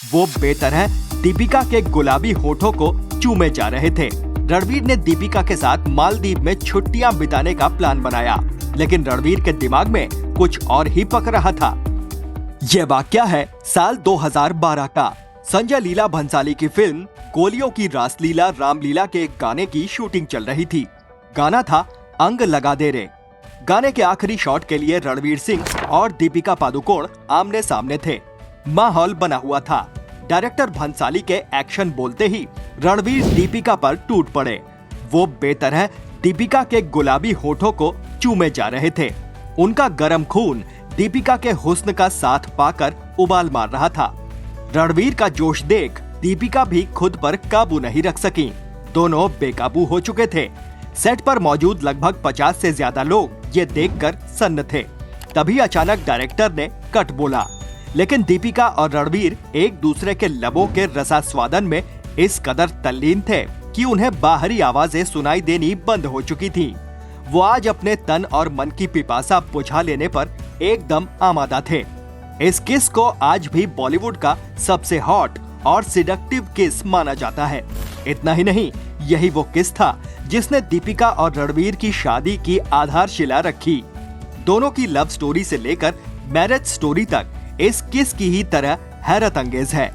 वो बेतरह दीपिका के गुलाबी होठों को चूमे जा रहे थे। रणवीर ने दीपिका के साथ मालदीव में छुट्टियां बिताने का प्लान बनाया, लेकिन रणवीर के दिमाग में कुछ और ही पक रहा था। ये वाकया है साल 2012 का। संजय लीला भंसाली की फिल्म गोलियों की रासलीला रामलीला के एक गाने की शूटिंग चल रही थी। गाना था अंग लगा दे रे। गाने के आखिरी शॉट के लिए रणवीर सिंह और दीपिका पादुकोण आमने सामने थे। माहौल बना हुआ था। डायरेक्टर भंसाली के एक्शन बोलते ही रणवीर दीपिका पर टूट पड़े। वो बेतरह दीपिका के गुलाबी होठों को चूमे जा रहे थे। उनका गर्म खून दीपिका के हुस्न का साथ पाकर उबाल मार रहा था। रणवीर का जोश देख दीपिका भी खुद पर काबू नहीं रख सकी। दोनों बेकाबू हो चुके थे। सेट पर मौजूद लगभग 50 से ज्यादा लोग ये देखकर सन्न थे। तभी अचानक डायरेक्टर ने कट बोला, लेकिन दीपिका और रणवीर एक दूसरे के लबों के रसास्वादन में इस कदर तल्लीन थे कि उन्हें बाहरी आवाजें सुनाई देनी बंद हो चुकी थीं। वो आज अपने तन और मन की पिपासा बुझा लेने पर एकदम आमादा थे। इस किस को आज भी बॉलीवुड का सबसे हॉट और सिडक्टिव किस माना जाता है। इतना ही नहीं, यही वो किस था जिसने दीपिका और रणवीर की शादी की आधारशिला रखी। दोनों की लव स्टोरी से लेकर मैरिज स्टोरी तक इस किस की ही तरह हैरत अंगेज है।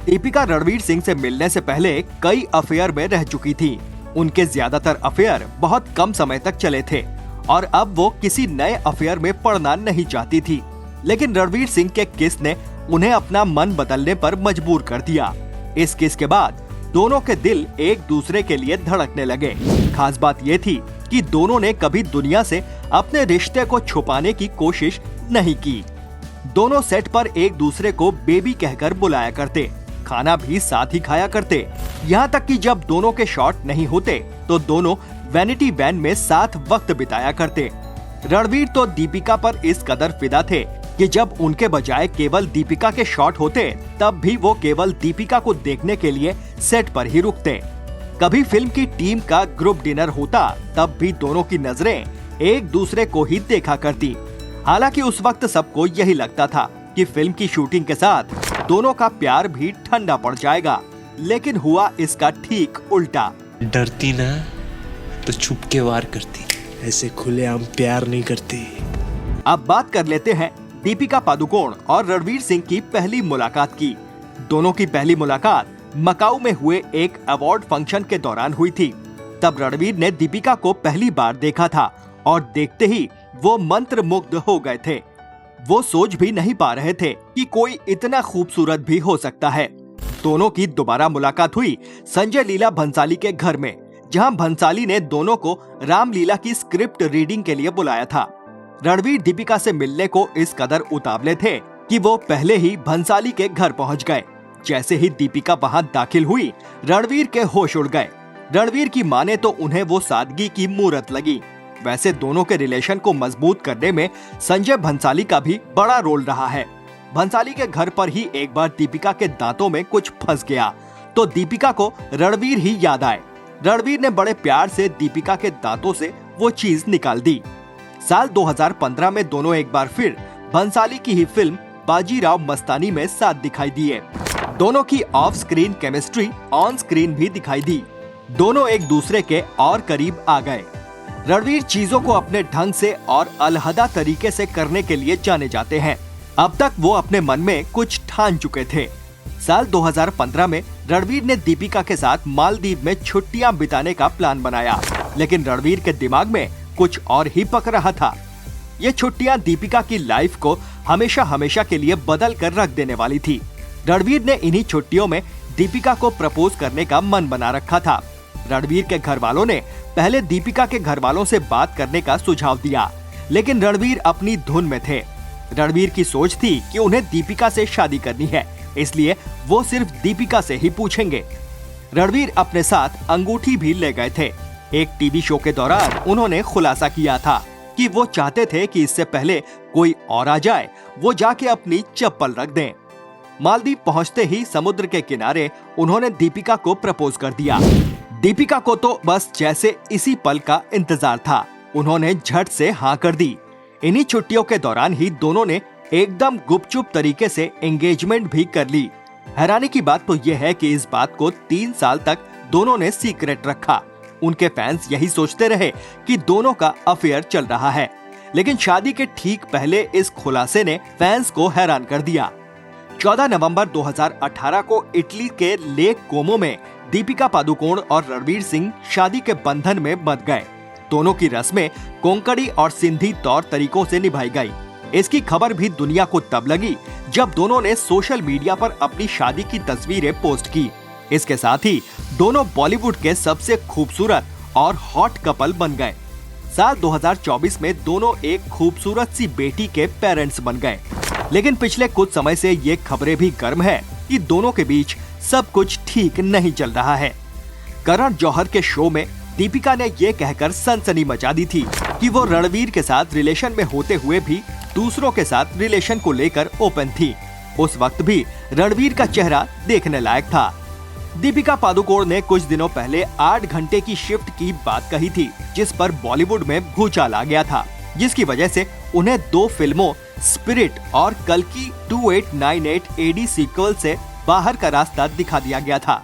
दीपिका रणवीर सिंह से मिलने से पहले कई अफेयर में रह चुकी थी। उनके ज्यादातर अफेयर बहुत कम समय तक चले थे और अब वो किसी नए अफेयर में पड़ना नहीं चाहती थी। लेकिन रणवीर सिंह के किस ने उन्हें अपना मन बदलने पर मजबूर कर दिया। इस किस के बाद दोनों के दिल एक दूसरे के लिए धड़कने लगे। खास बात ये थी कि दोनों ने कभी दुनिया से अपने रिश्ते को छुपाने की कोशिश नहीं की। दोनों सेट पर एक दूसरे को बेबी कहकर बुलाया करते, खाना भी साथ ही खाया करते। यहाँ तक कि जब दोनों के शॉट नहीं होते तो दोनों वैनिटी वैन में साथ वक्त बिताया करते। रणवीर तो दीपिका पर इस कदर फिदा थे कि जब उनके बजाय केवल दीपिका के शॉट होते तब भी वो केवल दीपिका को देखने के लिए सेट पर ही रुकते। कभी फिल्म की टीम का ग्रुप डिनर होता तब भी दोनों की नजरें एक दूसरे को ही देखा करती। हालांकि उस वक्त सबको यही लगता था कि फिल्म की शूटिंग के साथ दोनों का प्यार भी ठंडा पड़ जाएगा, लेकिन हुआ इसका ठीक उल्टा। डरती ना तो छुप के वार करती, ऐसे खुलेआम प्यार नहीं करती। अब बात कर लेते हैं दीपिका पादुकोण और रणवीर सिंह की पहली मुलाकात की। दोनों की पहली मुलाकात मकाऊ में हुए एक अवार्ड फंक्शन के दौरान हुई थी। तब रणवीर ने दीपिका को पहली बार देखा था और देखते ही वो मंत्रमुग्ध हो गए थे। वो सोच भी नहीं पा रहे थे कि कोई इतना खूबसूरत भी हो सकता है। दोनों की दोबारा मुलाकात हुई संजय लीला भंसाली के घर में, जहां भंसाली ने दोनों को रामलीला की स्क्रिप्ट रीडिंग के लिए बुलाया था। रणवीर दीपिका से मिलने को इस कदर उतावले थे कि वो पहले ही भंसाली के घर पहुंच गए। जैसे ही दीपिका वहां दाखिल हुई, रणवीर के होश उड़ गए। रणवीर की माने तो उन्हें वो सादगी की मूरत लगी। वैसे दोनों के रिलेशन को मजबूत करने में संजय भंसाली का भी बड़ा रोल रहा है। भंसाली के घर पर ही एक बार दीपिका के दांतों में कुछ फंस गया तो दीपिका को रणवीर ही याद आए। रणवीर ने बड़े प्यार से दीपिका के दांतों से वो चीज निकाल दी। साल 2015 में दोनों एक बार फिर भंसाली की ही फिल्म बाजीराव मस्तानी में साथ दिखाई दिए। दोनों की of screen chemistry on screen भी दिखाई दी। दोनों एक दूसरे के और करीब आ गए। रणवीर चीजों को अपने ढंग से और अलहदा तरीके से करने के लिए जाने जाते हैं। अब तक वो अपने मन में कुछ ठान चुके थे। साल 2015 में रणवीर ने दीपिका के साथ मालदीव में छुट्टियां बिताने का प्लान बनाया, लेकिन रणवीर के दिमाग में कुछ और ही पक रहा था। ये छुट्टियां दीपिका की लाइफ को हमेशा हमेशा के लिए बदल कर रख देने वाली थी। रणवीर ने इन्हीं छुट्टियों में दीपिका को प्रपोज करने का मन बना रखा था। रणवीर के घर वालों ने पहले दीपिका के घर वालों से बात करने का सुझाव दिया, लेकिन रणवीर अपनी धुन में थे। रणवीर की सोच थी कि उन्हें दीपिका से शादी करनी है, इसलिए वो सिर्फ दीपिका से ही पूछेंगे। रणवीर अपने साथ अंगूठी भी ले गए थे। एक टीवी शो के दौरान उन्होंने खुलासा किया था कि वो चाहते थे कि इससे पहले कोई और आ जाए, वो जाके अपनी चप्पल रख दें। मालदीव पहुंचते ही समुद्र के किनारे उन्होंने दीपिका को प्रपोज कर दिया। दीपिका को तो बस जैसे इसी पल का इंतजार था। उन्होंने झट से हाँ कर दी। इन्हीं छुट्टियों के दौरान ही दोनों ने एकदम गुपचुप तरीके से एंगेजमेंट भी कर ली। हैरानी की बात तो यह है कि इस बात को 3 साल तक दोनों ने सीक्रेट रखा। उनके फैंस यही सोचते रहे कि दोनों का अफेयर चल रहा है, लेकिन शादी के ठीक पहले इस खुलासे ने फैंस को हैरान कर दिया। 14 नवंबर 2018 को इटली के लेक कोमो में दीपिका पादुकोण और रणवीर सिंह शादी के बंधन में बंध गए। दोनों की रस्में कोंकणी और सिंधी तौर तरीकों से निभाई गई। इसकी खबर भी दुनिया को तब लगी जब दोनों ने सोशल मीडिया पर अपनी शादी की तस्वीरें पोस्ट की। इसके साथ ही दोनों बॉलीवुड के सबसे खूबसूरत और हॉट कपल बन गए। साल 2024 में दोनों एक खूबसूरत सी बेटी के पेरेंट्स बन गए। लेकिन पिछले कुछ समय से ये खबरें भी गर्म है कि दोनों के बीच सब कुछ ठीक नहीं चल रहा है। करण जौहर के शो में दीपिका ने ये कहकर सनसनी मचा दी थी कि वो रणवीर के साथ रिलेशन में होते हुए भी दूसरों के साथ रिलेशन को लेकर ओपन थी। उस वक्त भी रणवीर का चेहरा देखने लायक था। दीपिका पादुकोण ने कुछ दिनों पहले 8 घंटे की शिफ्ट की बात कही थी, जिस पर बॉलीवुड में भूचाल आ गया था, जिसकी वजह से उन्हें 2 फिल्मों स्पिरिट और कल्कि 2898 AD सीक्वल से बाहर का रास्ता दिखा दिया गया था।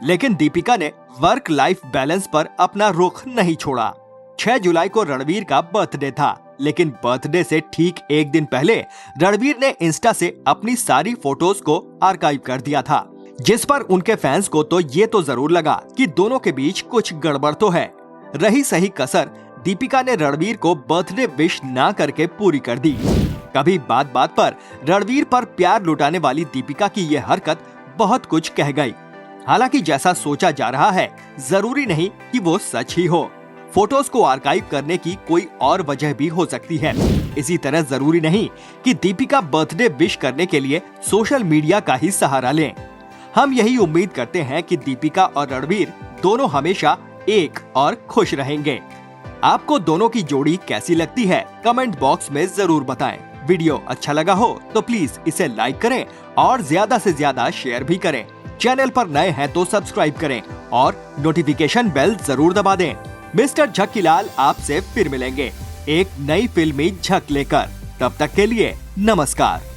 लेकिन दीपिका ने वर्क लाइफ बैलेंस पर अपना रुख नहीं छोड़ा। 6 जुलाई को रणवीर का बर्थडे था, लेकिन बर्थडे से ठीक एक दिन पहले रणवीर ने इंस्टा से अपनी सारी फोटोज को आर्काइव कर दिया था, जिस पर उनके फैंस को तो ये तो जरूर लगा कि दोनों के बीच कुछ गड़बड़ तो है। रही सही कसर दीपिका ने रणवीर को बर्थडे विश ना करके पूरी कर दी। कभी बात बात पर रणवीर पर प्यार लुटाने वाली दीपिका की ये हरकत बहुत कुछ कह गई। हालांकि जैसा सोचा जा रहा है, जरूरी नहीं कि वो सच ही हो। फोटोज को आर्काइव करने की कोई और वजह भी हो सकती है। इसी तरह जरूरी नहीं कि दीपिका बर्थडे विश करने के लिए सोशल मीडिया का ही सहारा लें। हम यही उम्मीद करते हैं कि दीपिका और रणवीर दोनों हमेशा एक और खुश रहेंगे। आपको दोनों की जोड़ी कैसी लगती है, कमेंट बॉक्स में जरूर बताएं। वीडियो अच्छा लगा हो तो प्लीज इसे लाइक करें और ज्यादा से ज्यादा शेयर भी करें। चैनल पर नए हैं तो सब्सक्राइब करें और नोटिफिकेशन बेल जरूर दबा दें। मिस्टर झक्कीलाल आपसे फिर मिलेंगे एक नई फिल्मी झक लेकर। तब तक के लिए नमस्कार।